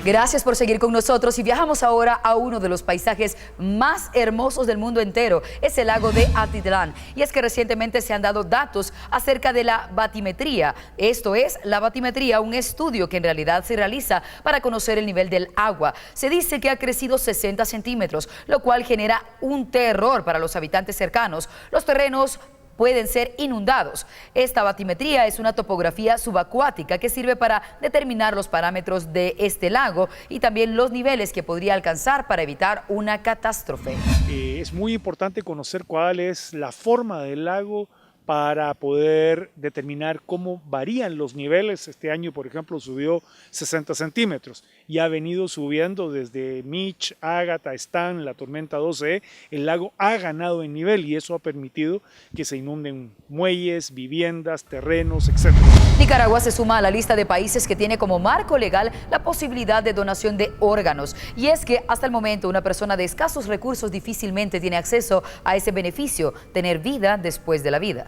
Gracias por seguir con nosotros y viajamos ahora a uno de los paisajes más hermosos del mundo entero. Es el lago de Atitlán. Y es que recientemente se han dado datos acerca de la batimetría. Esto es la batimetría, un estudio que en realidad se realiza para conocer el nivel del agua. Se dice que ha crecido 60 centímetros, lo cual genera un terror para los habitantes cercanos. Los terrenos pueden ser inundados. Esta batimetría es una topografía subacuática que sirve para determinar los parámetros de este lago y también los niveles que podría alcanzar para evitar una catástrofe. Es muy importante conocer cuál es la forma del lago para poder determinar cómo varían los niveles. Este año, por ejemplo, subió 60 centímetros y ha venido subiendo desde Mitch, Ágata, Stan, la tormenta 12E. El lago ha ganado en nivel y eso ha permitido que se inunden muelles, viviendas, terrenos, etc. Nicaragua se suma a la lista de países que tiene como marco legal la posibilidad de donación de órganos. Y es que hasta el momento una persona de escasos recursos difícilmente tiene acceso a ese beneficio, tener vida después de la vida.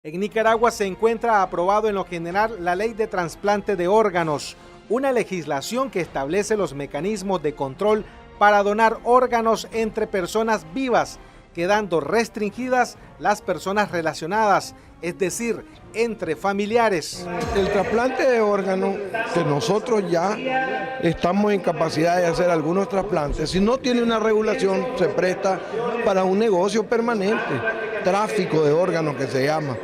En Nicaragua se encuentra aprobado en lo general la Ley de Trasplante de Órganos, una legislación que establece los mecanismos de control para donar órganos entre personas vivas, quedando restringidas las personas relacionadas, es decir, entre familiares. El trasplante de órganos, que nosotros ya estamos en capacidad de hacer algunos trasplantes, si no tiene una regulación, se presta para un negocio permanente, tráfico de órganos que se llama.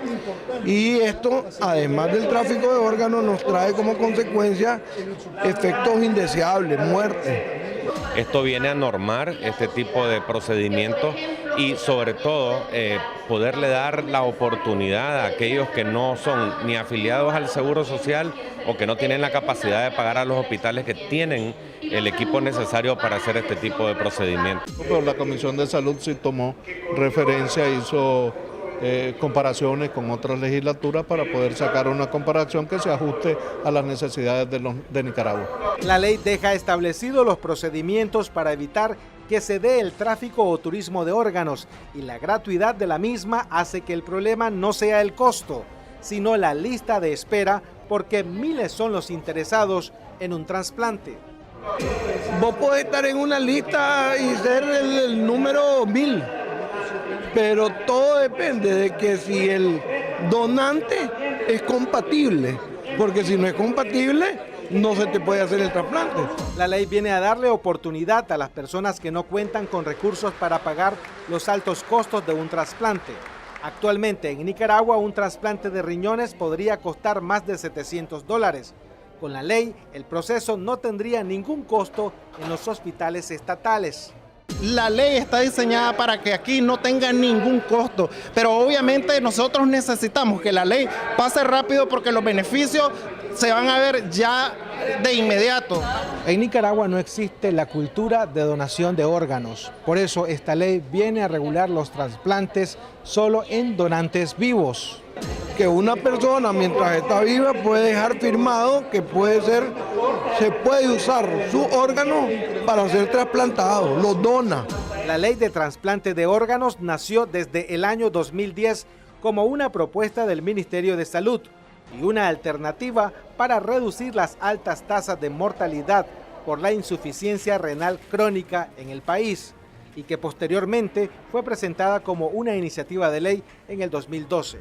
Y esto, además del tráfico de órganos, nos trae como consecuencia efectos indeseables, muerte. Esto viene a normar este tipo de procedimientos y sobre todo poderle dar la oportunidad a aquellos que no son ni afiliados al Seguro Social o que no tienen la capacidad de pagar a los hospitales que tienen el equipo necesario para hacer este tipo de procedimientos. Pero la Comisión de Salud sí tomó referencia, hizo comparaciones con otras legislaturas para poder sacar una comparación que se ajuste a las necesidades de Nicaragua. La ley deja establecidos los procedimientos para evitar que se dé el tráfico o turismo de órganos y la gratuidad de la misma hace que el problema no sea el costo, sino la lista de espera, porque miles son los interesados en un trasplante. Vos podés estar en una lista y ser el número 1000. Pero todo depende de que si el donante es compatible, porque si no es compatible, no se te puede hacer el trasplante. La ley viene a darle oportunidad a las personas que no cuentan con recursos para pagar los altos costos de un trasplante. Actualmente en Nicaragua un trasplante de riñones podría costar más de $700. Con la ley, el proceso no tendría ningún costo en los hospitales estatales. La ley está diseñada para que aquí no tenga ningún costo, pero obviamente nosotros necesitamos que la ley pase rápido porque los beneficios se van a ver ya de inmediato. En Nicaragua no existe la cultura de donación de órganos, por eso esta ley viene a regular los trasplantes solo en donantes vivos. Que una persona mientras está viva puede dejar firmado que se puede usar su órgano para ser trasplantado, lo dona. La ley de trasplante de órganos nació desde el año 2010 como una propuesta del Ministerio de Salud y una alternativa para reducir las altas tasas de mortalidad por la insuficiencia renal crónica en el país y que posteriormente fue presentada como una iniciativa de ley en el 2012.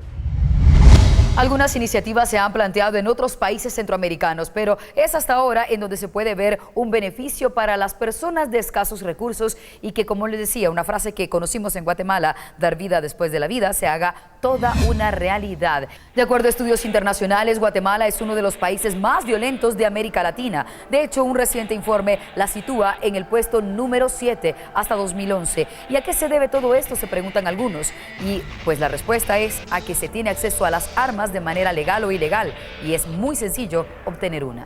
Algunas iniciativas se han planteado en otros países centroamericanos, pero es hasta ahora en donde se puede ver un beneficio para las personas de escasos recursos y que, como les decía, una frase que conocimos en Guatemala, dar vida después de la vida, se haga toda una realidad. De acuerdo a estudios internacionales, Guatemala es uno de los países más violentos de América Latina. De hecho, un reciente informe la sitúa en el puesto número 7 hasta 2011. ¿Y a qué se debe todo esto?, se preguntan algunos. Y pues la respuesta es a que se tiene acceso a las armas de manera legal o ilegal, y es muy sencillo obtener una.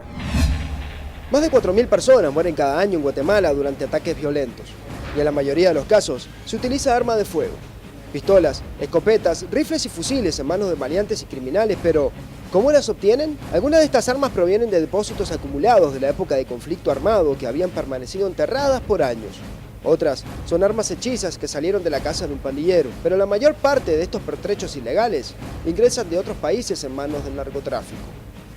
Más de 4.000 personas mueren cada año en Guatemala durante ataques violentos, y en la mayoría de los casos se utiliza arma de fuego. Pistolas, escopetas, rifles y fusiles en manos de maleantes y criminales, pero ¿cómo las obtienen? Algunas de estas armas provienen de depósitos acumulados de la época de conflicto armado que habían permanecido enterradas por años. Otras son armas hechizas que salieron de la casa de un pandillero, pero la mayor parte de estos pertrechos ilegales ingresan de otros países en manos del narcotráfico.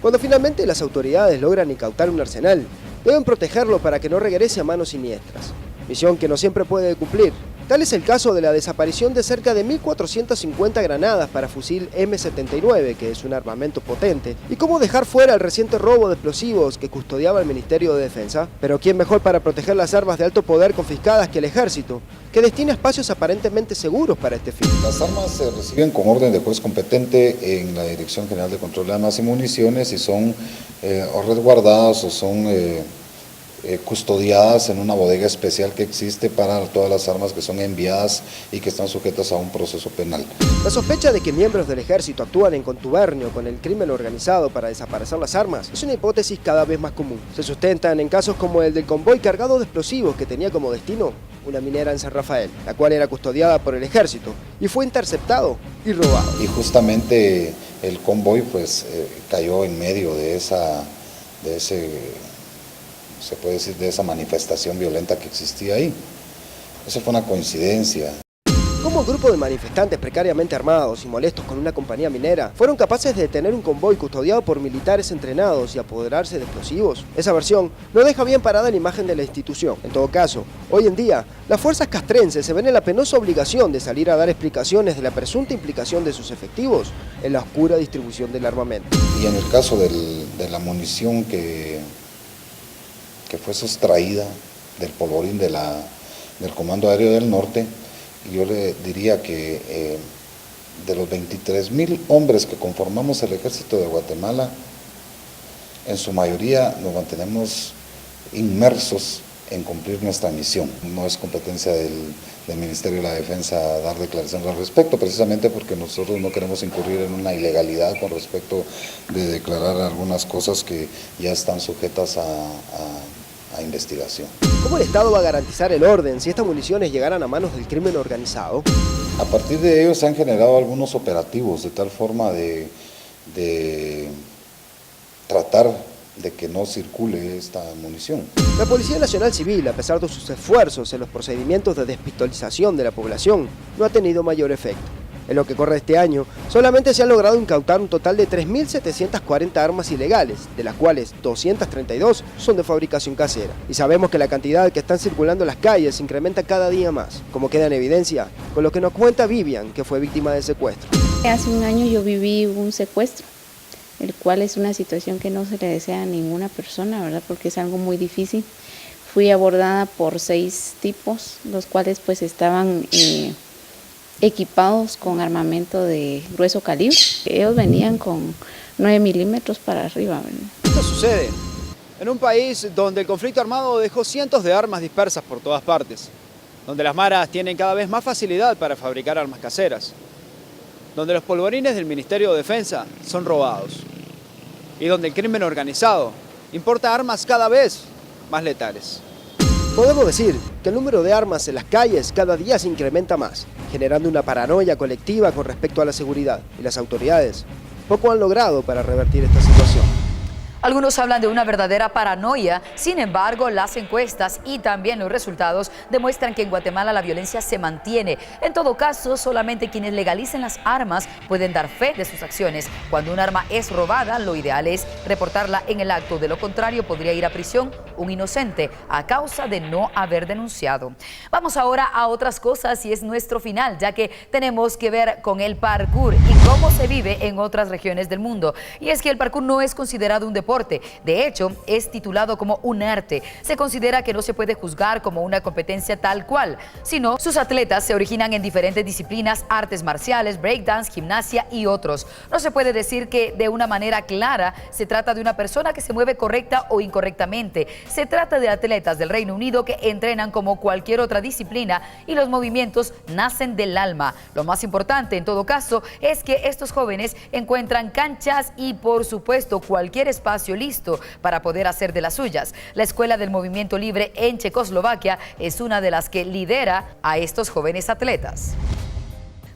Cuando finalmente las autoridades logran incautar un arsenal, deben protegerlo para que no regrese a manos siniestras. Misión que no siempre puede cumplir. Tal es el caso de la desaparición de cerca de 1.450 granadas para fusil M79, que es un armamento potente, y cómo dejar fuera el reciente robo de explosivos que custodiaba el Ministerio de Defensa. Pero ¿quién mejor para proteger las armas de alto poder confiscadas que el Ejército, que destina espacios aparentemente seguros para este fin? Las armas se reciben con orden de juez competente en la Dirección General de Control de Armas y Municiones y son o resguardadas o son custodiadas en una bodega especial que existe para todas las armas que son enviadas y que están sujetas a un proceso penal. La sospecha de que miembros del ejército actúan en contubernio con el crimen organizado para desaparecer las armas es una hipótesis cada vez más común. Se sustentan en casos como el del convoy cargado de explosivos que tenía como destino una minera en San Rafael, la cual era custodiada por el ejército y fue interceptado y robado. Y justamente el convoy cayó en medio de esa manifestación violenta que existía ahí. Eso fue una coincidencia. ¿Cómo un grupo de manifestantes precariamente armados y molestos con una compañía minera fueron capaces de detener un convoy custodiado por militares entrenados y apoderarse de explosivos? Esa versión no deja bien parada la imagen de la institución. En todo caso, hoy en día, las fuerzas castrenses se ven en la penosa obligación de salir a dar explicaciones de la presunta implicación de sus efectivos en la oscura distribución del armamento. Y en el caso de la munición que fue sustraída del polvorín del Comando Aéreo del Norte, yo le diría que de los 23.000 hombres que conformamos el Ejército de Guatemala, en su mayoría nos mantenemos inmersos en cumplir nuestra misión. No es competencia del Ministerio de la Defensa dar declaraciones al respecto, precisamente porque nosotros no queremos incurrir en una ilegalidad con respecto de declarar algunas cosas que ya están sujetas a investigación. ¿Cómo el Estado va a garantizar el orden si estas municiones llegaran a manos del crimen organizado? A partir de ello se han generado algunos operativos de tal forma de tratar de que no circule esta munición. La Policía Nacional Civil, a pesar de sus esfuerzos en los procedimientos de despistolización de la población, no ha tenido mayor efecto. En lo que corre de este año, solamente se han logrado incautar un total de 3.740 armas ilegales, de las cuales 232 son de fabricación casera. Y sabemos que la cantidad que están circulando en las calles se incrementa cada día más, como queda en evidencia con lo que nos cuenta Vivian, que fue víctima de secuestro. Hace un año yo viví un secuestro, el cual es una situación que no se le desea a ninguna persona, ¿verdad? Porque es algo muy difícil. Fui abordada por 6 tipos, los cuales pues estaban equipados con armamento de grueso calibre. Ellos venían con 9 milímetros para arriba, ¿verdad? Esto sucede en un país donde el conflicto armado dejó cientos de armas dispersas por todas partes, donde las maras tienen cada vez más facilidad para fabricar armas caseras, donde los polvorines del Ministerio de Defensa son robados y donde el crimen organizado importa armas cada vez más letales. Podemos decir que el número de armas en las calles cada día se incrementa más, generando una paranoia colectiva con respecto a la seguridad, y las autoridades poco han logrado para revertir esta situación. Algunos hablan de una verdadera paranoia, sin embargo, las encuestas y también los resultados demuestran que en Guatemala la violencia se mantiene. En todo caso, solamente quienes legalicen las armas pueden dar fe de sus acciones. Cuando un arma es robada, lo ideal es reportarla en el acto, de lo contrario podría ir a prisión un inocente a causa de no haber denunciado. Vamos ahora a otras cosas y es nuestro final, ya que tenemos que ver con el parkour y cómo se vive en otras regiones del mundo. Y es que el parkour no es considerado un deporte. De hecho, es titulado como un arte. Se considera que no se puede juzgar como una competencia tal cual, sino sus atletas se originan en diferentes disciplinas, artes marciales, breakdance, gimnasia y otros. No se puede decir que de una manera clara se trata de una persona que se mueve correcta o incorrectamente. Se trata de atletas del Reino Unido que entrenan como cualquier otra disciplina y los movimientos nacen del alma. Lo más importante en todo caso es que estos jóvenes encuentran canchas y por supuesto cualquier espacio listo para poder hacer de las suyas. La Escuela del Movimiento Libre en Checoslovaquia es una de las que lidera a estos jóvenes atletas.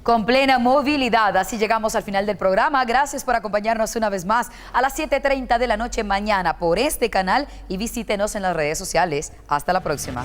Con plena movilidad, así llegamos al final del programa. Gracias por acompañarnos una vez más a las 7:30 de la noche mañana por este canal y visítenos en las redes sociales. Hasta la próxima.